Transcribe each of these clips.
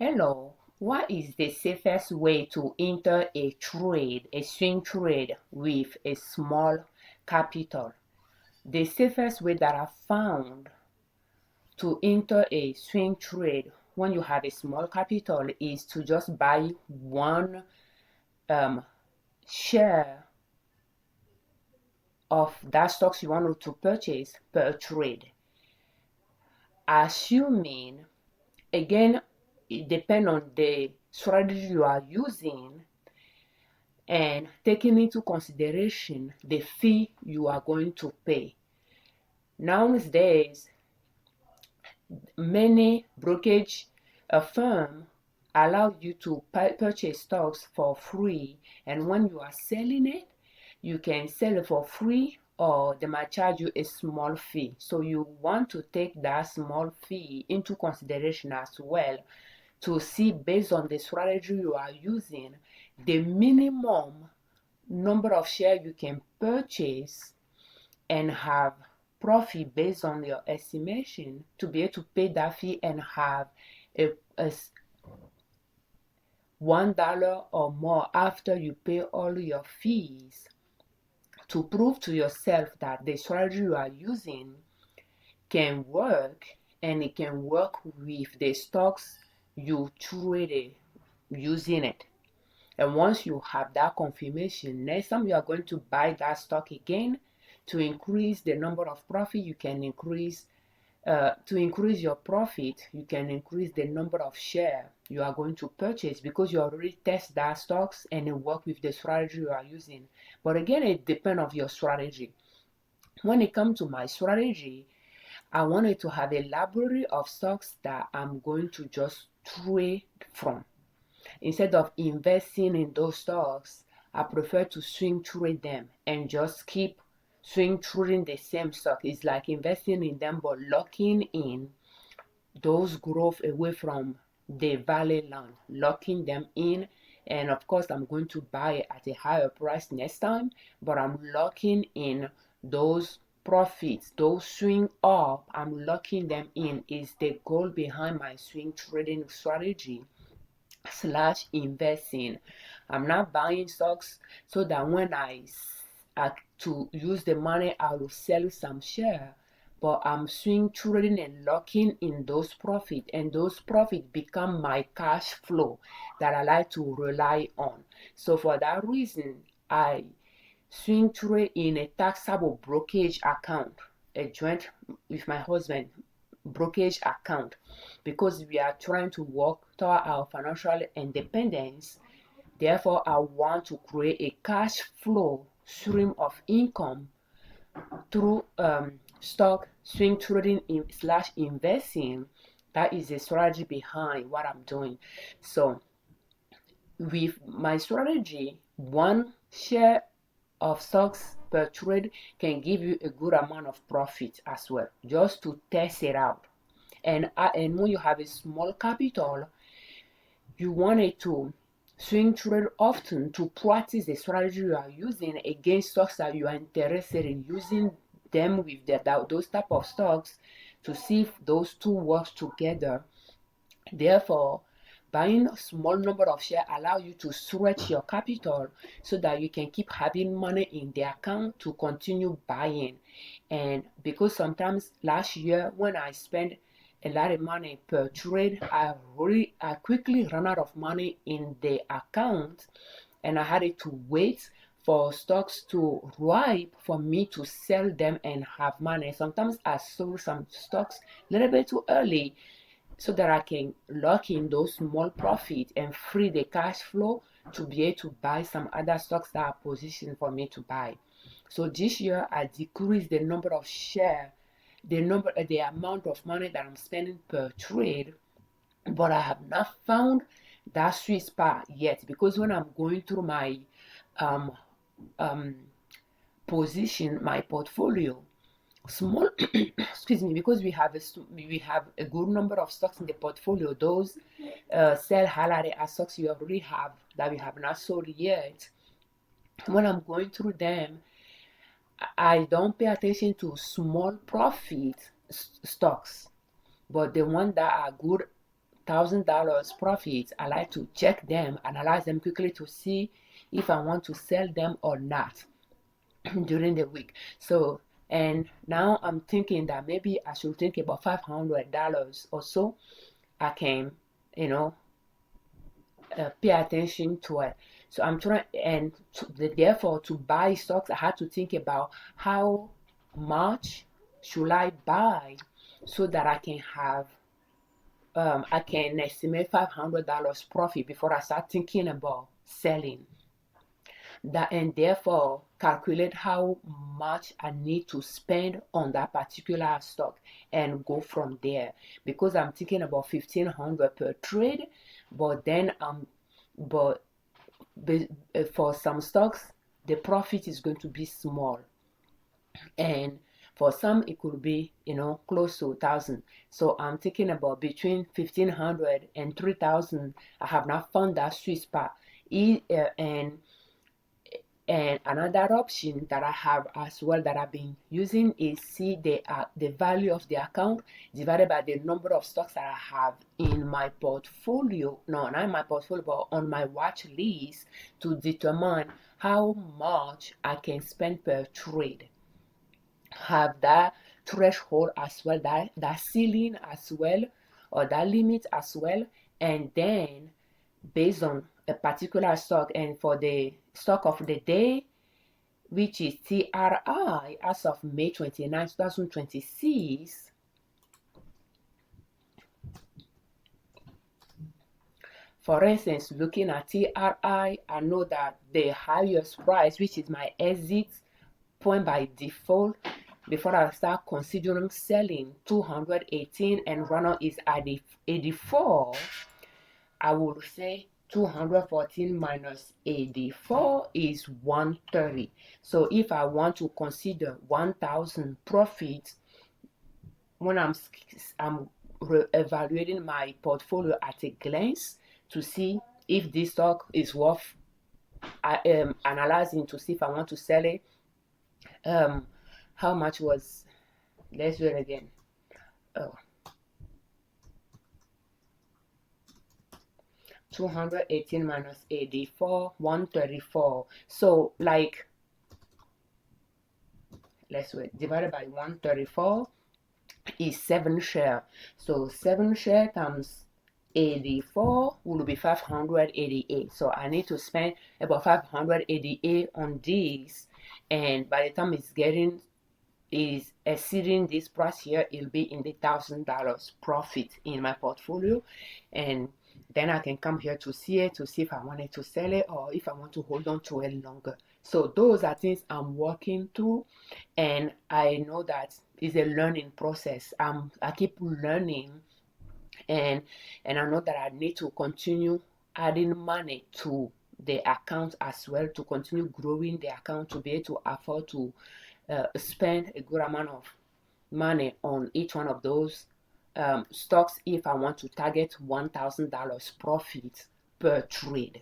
Hello, what is the safest way to enter a trade, a swing trade with a small capital? The safest way that I found to enter a swing trade when you have a small capital is to just buy one share of that stocks you want to purchase per trade. Assuming, again, it depends on the strategy you are using and taking into consideration the fee you are going to pay. Nowadays, many brokerage firms allow you to purchase stocks for free, and when you are selling it, you can sell it for free or they might charge you a small fee. So you want to take that small fee into consideration as well to see, based on the strategy you are using, the minimum number of shares you can purchase and have profit based on your estimation to be able to pay that fee and have a $1 or more after you pay all your fees, to prove to yourself that the strategy you are using can work, and it can work with the stocks you traded using it. And once you have that confirmation, next time you are going to buy that stock again, to increase the number of profit, you can increase to increase your profit, you can increase the number of share you are going to purchase, because you already test that stocks and it work with the strategy you are using. But again, it depends on your strategy. When it comes to my strategy, I wanted to have a library of stocks that I'm going to just trade from. Instead of investing in those stocks, I prefer to swing trade them and just keep swing trading the same stock. It's like investing in them but locking in those growth away from the valley land, locking them in. And of course, I'm going to buy it at a higher price next time, but I'm locking in those profits, those swing up, I'm locking them in. Is the goal behind my swing trading strategy slash investing. I'm not buying stocks so that when I to use the money, I will sell some share, but I'm swing trading and locking in those profit, and those profit become my cash flow that I like to rely on. So for that reason, I swing trade in a taxable brokerage account, a joint with my husband brokerage account, because we are trying to work toward our financial independence. Therefore, I want to create a cash flow stream of income through stock swing trading slash investing. That is the strategy behind what I'm doing. So with my strategy, one share of stocks per trade can give you a good amount of profit as well, just to test it out. And when you have a small capital, you want it to swing trade often to practice the strategy you are using against stocks that you are interested in, using them with those type of stocks to see if those two work together. Therefore, buying a small number of shares allow you to stretch your capital so that you can keep having money in the account to continue buying. And because sometimes last year when I spent a lot of money per trade, I quickly ran out of money in the account, and I had to wait for stocks to ripe for me to sell them and have money. Sometimes I sold some stocks a little bit too early so that I can lock in those small profits and free the cash flow to be able to buy some other stocks that are positioned for me to buy. So this year I decreased the number of shares, the amount of money that I'm spending per trade, but I have not found that sweet spot yet, because when I'm going through my um, position, my portfolio, small excuse me, because we have a good number of stocks in the portfolio. Those sell highlighted as stocks you already have that we have not sold yet. When I'm going through them, I don't pay attention to small profit stocks, but the ones that are good $1,000 profits, I like to check them, analyze them quickly to see if I want to sell them or not during the week. So, and now I'm thinking that maybe I should think about $500 or so. I can, you know, pay attention to it. So I'm trying, and therefore to buy stocks, I had to think about how much should I buy so that I can have, I can estimate $500 profit before I start thinking about selling. That, and therefore calculate how much I need to spend on that particular stock and go from there, because I'm thinking about 1,500 per trade, but then but for some stocks the profit is going to be small, and for some it could be, you know, close to 1,000. So I'm thinking about between 1,500 and 3,000. I have not found that sweet spot. And another option that I have as well that I've been using is see the value of the account divided by the number of stocks that I have in my portfolio. No, not in my portfolio, but on my watch list, to determine how much I can spend per trade. Have that threshold as well, that ceiling as well, or that limit as well, and then based on a particular stock, and for the stock of the day, which is TRI as of May 29, 2026. For instance, looking at TRI, I know that the highest price, which is my exit point by default, before I start considering selling, 218, and runner is at 84. I will say 214 minus 84 is 130. So if I want to consider 1,000 profit when I'm evaluating my portfolio at a glance to see if this stock is worth analyzing to see if I want to sell it. How much was, let's do it again. 218 minus 84, 134. So like, let's wait, divided by 134 is 7 share. So 7 share times 84 will be 588. So I need to spend about 588 on this, and by the time it's exceeding this price here, it'll be in the $1,000 profit in my portfolio, and then I can come here to see it to see if I wanted to sell it or if I want to hold on to it longer. So those are things I'm working through, and I know that it's a learning process. I keep learning, and I know that I need to continue adding money to the account as well, to continue growing the account to be able to afford to spend a good amount of money on each one of those stocks if I want to target $1,000 profit per trade.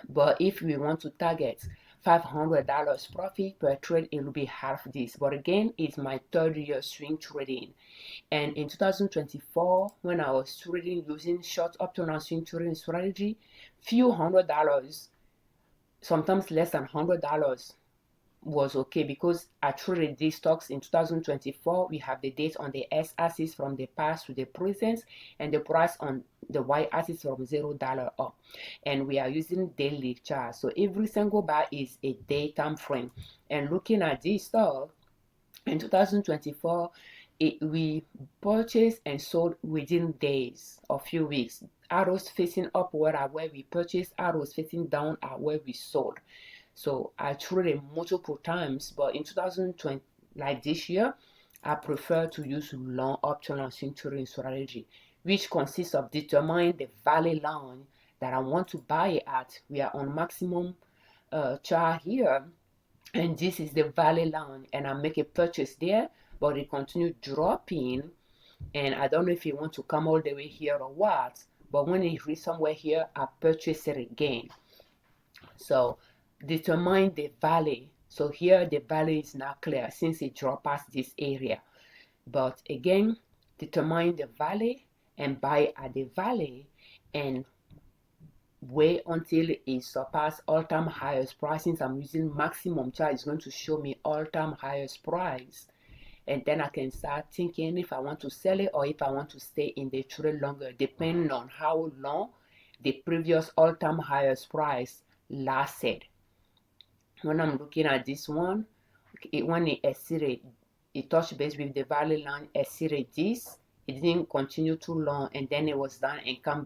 But if we want to target $500 profit per trade, it will be half this. But again, it's my 3rd year swing trading, and in 2024, when I was trading using short option swing trading strategy, few $100, sometimes less than $100, was okay, because I traded these stocks in 2024. We have the date on the x-axis from the past to the present, and the price on the y-axis from $0 up, and we are using daily chart. So every single bar is a day time frame. And looking at this stock in 2024, we purchased and sold within days or few weeks. Arrows facing upward are where we purchased, arrows facing down are where we sold. So I traded multiple times, but in 2020, like this year, I prefer to use long option and swing trading strategy, which consists of determining the value line that I want to buy it at. We are on maximum chart here, and this is the value line, and I make a purchase there, but it continues dropping, and I don't know if you want to come all the way here or what, but when it reaches somewhere here, I purchase it again. So determine the value. So here the value is not clear since it dropped past this area, but again, determine the value and buy at the valley and wait until it surpasses all-time highest price. Since I'm using maximum chart, it's going to show me all-time highest price, and then I can start thinking if I want to sell it or if I want to stay in the trade longer, depending on how long the previous all-time highest price lasted. When I'm looking at this one, when it exceeded, it touched base with the valley line, exceeded this, it didn't continue too long, and then it was done and came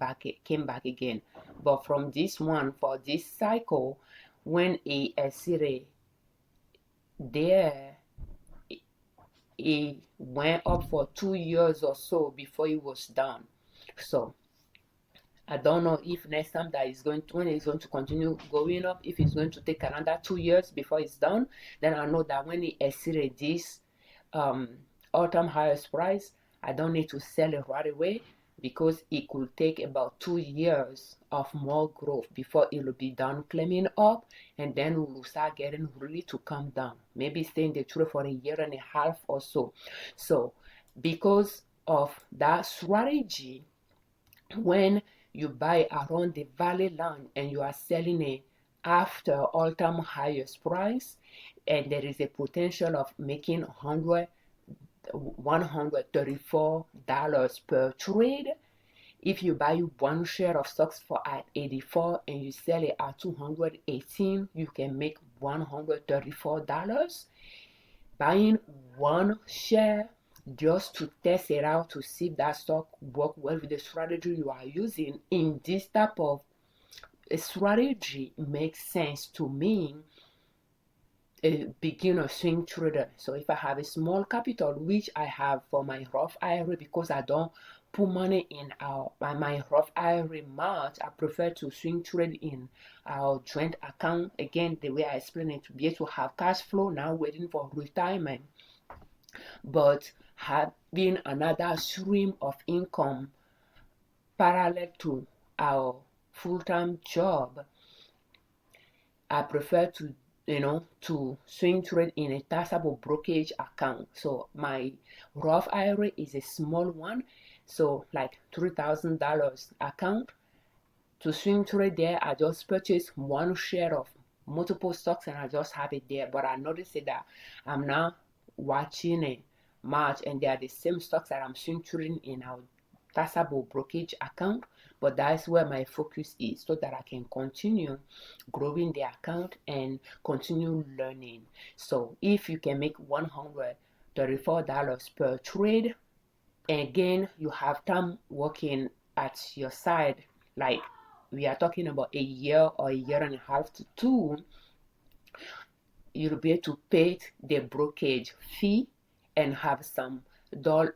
back again. But from this one, for this cycle, when it exceeded there, it went up for 2 years or so before it was done. So I don't know if next time that is going to, when it's going to continue going up, if it's going to take another 2 years before it's done. Then I know that when it exceeded this all-time highest price, I don't need to sell it right away, because it could take about 2 years of more growth before it will be done climbing up, and then we will start getting ready to come down, maybe stay in the trade for a year and a half or so. So because of that strategy, when you buy around the valley line and you are selling it after all-time highest price, and there is a potential of making $134 per trade. If you buy one share of stocks for at 84 and you sell it at 218, you can make $134. Buying one share just to test it out to see if that stock work well with the strategy you are using in this type of strategy makes sense to me, a beginner swing trader. So if I have a small capital, which I have for my Roth IRA, because I don't put money in my Roth IRA much, I prefer to swing trade in our joint account. Again, the way I explained it, to be able to have cash flow now waiting for retirement, but having another stream of income parallel to our full-time job. I prefer to to swing trade in a taxable brokerage account. So my Roth IRA is a small one, so like $3,000 account. To swing trade there, I just purchase one share of multiple stocks and I just have it there. But I noticed that I'm now watching a match and they are the same stocks that I'm swing trading in our taxable brokerage account. But that's where my focus is, so that I can continue growing the account and continue learning. So if you can make $134 per trade, again, you have time working at your side, like we are talking about a year or a year and a half to two, you'll be able to pay the brokerage fee and have some dollar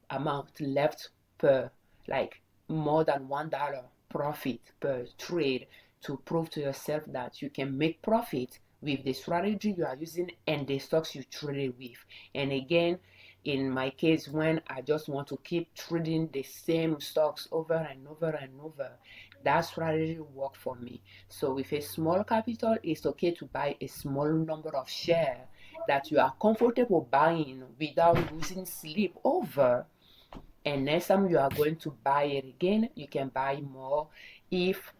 amount left per, like more than $1 profit per trade, to prove to yourself that you can make profit with the strategy you are using and the stocks you trade with. And again, in my case, when I just want to keep trading the same stocks over and over and over, that strategy worked for me. So with a small capital, it's okay to buy a small number of shares that you are comfortable buying without losing sleep over. And next time you are going to buy it again, you can buy more if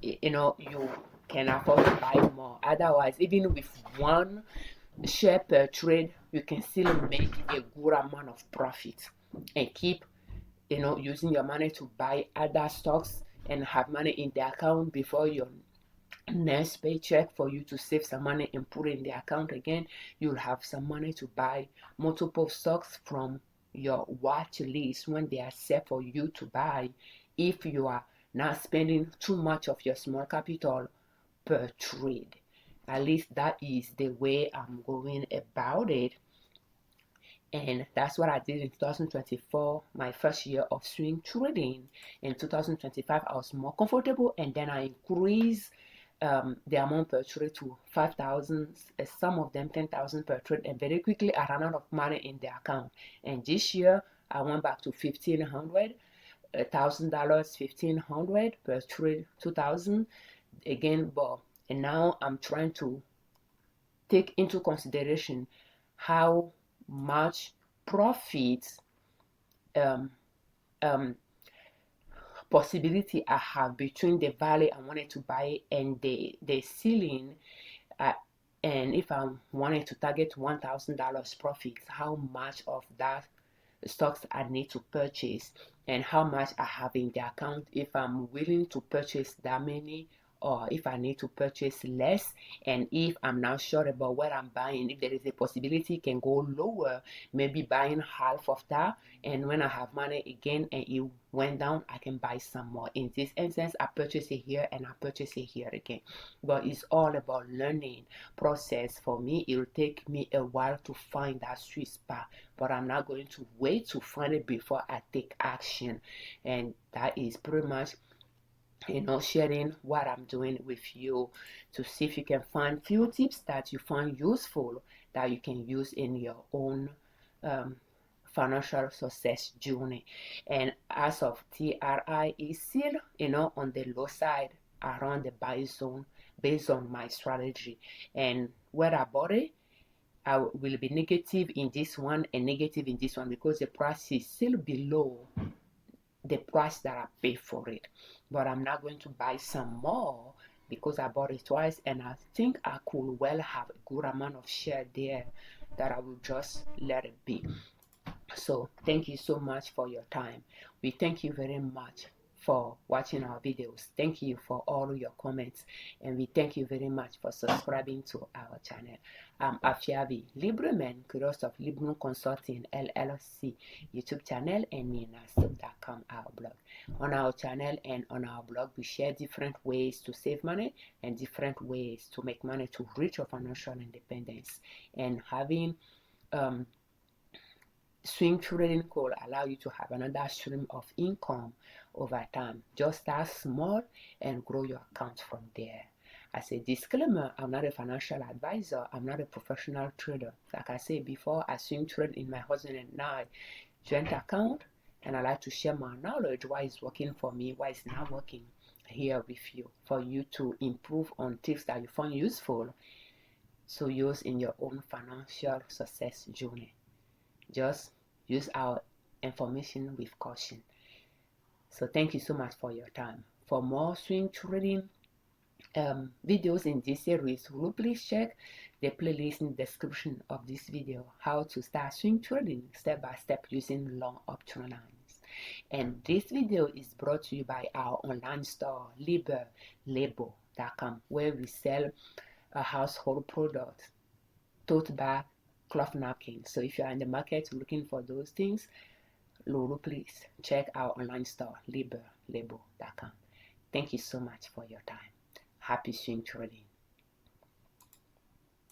you can afford to buy more. Otherwise, even with one share per trade, you can still make a good amount of profit and keep using your money to buy other stocks and have money in the account before your next paycheck, for you to save some money and put it in the account again. You'll have some money to buy multiple stocks from your watch list when they are set for you to buy, if you are not spending too much of your small capital per trade. At least that is the way I'm going about it. And that's what I did in 2024, my first year of swing trading. In 2025, I was more comfortable, and then I increased the amount per trade to 5,000, some of them 10,000 per trade, and very quickly I ran out of money in the account. And this year, I went back to $1,500, $1,000, 1,500 per trade, 2,000 again. And now I'm trying to take into consideration how much profit possibility I have between the value I wanted to buy and the ceiling, and if I wanted to target $1,000 profits, how much of that stocks I need to purchase and how much I have in the account, if I'm willing to purchase that many or if I need to purchase less, and if I'm not sure about what I'm buying, if there is a possibility it can go lower, maybe buying half of that, and when I have money again and it went down, I can buy some more. In this instance, I purchase it here and I purchase it here again. But it's all about learning process. For me, it will take me a while to find that sweet spot, but I'm not going to wait to find it before I take action. And that is pretty much, sharing what I'm doing with you to see if you can find few tips that you find useful that you can use in your own financial success journey. And as of TRI is still, on the low side around the buy zone based on my strategy. And where I bought it, I will be negative in this one and negative in this one because the price is still below the price that I paid for it. But I'm not going to buy some more because I bought it twice and I think I could well have a good amount of share there that I will just let it be. So thank you so much for your time. We thank you very much for watching our videos. Thank you for all your comments, and we thank you very much for subscribing to our channel. I'm Afiavi Liberman, curious of Liberman Consulting L.L.C YouTube channel, and Nina.com our blog. On our channel and on our blog, we share different ways to save money and different ways to make money to reach your financial independence. And having swing trading could allow you to have another stream of income over time. Just start small and grow your account from there. As a disclaimer, I'm not a financial advisor. I'm not a professional trader. Like I said before, I swing trade in my husband and I joint account, and I like to share my knowledge, why it's working for me, why it's not working here with you, for you to improve on tips that you find useful to use in your own financial success journey. Just use our information with caution. So thank you so much for your time. For more swing trading videos in this series, will you please check the playlist in the description of this video, how to start swing trading step by step using long uptrend lines. And this video is brought to you by our online store Liberman.com, where we sell household products, tote bag, cloth napkins. So if you are in the market looking for those things, Lulu, please check our online store Liberman.com. Thank you so much for your time. Happy swing trading.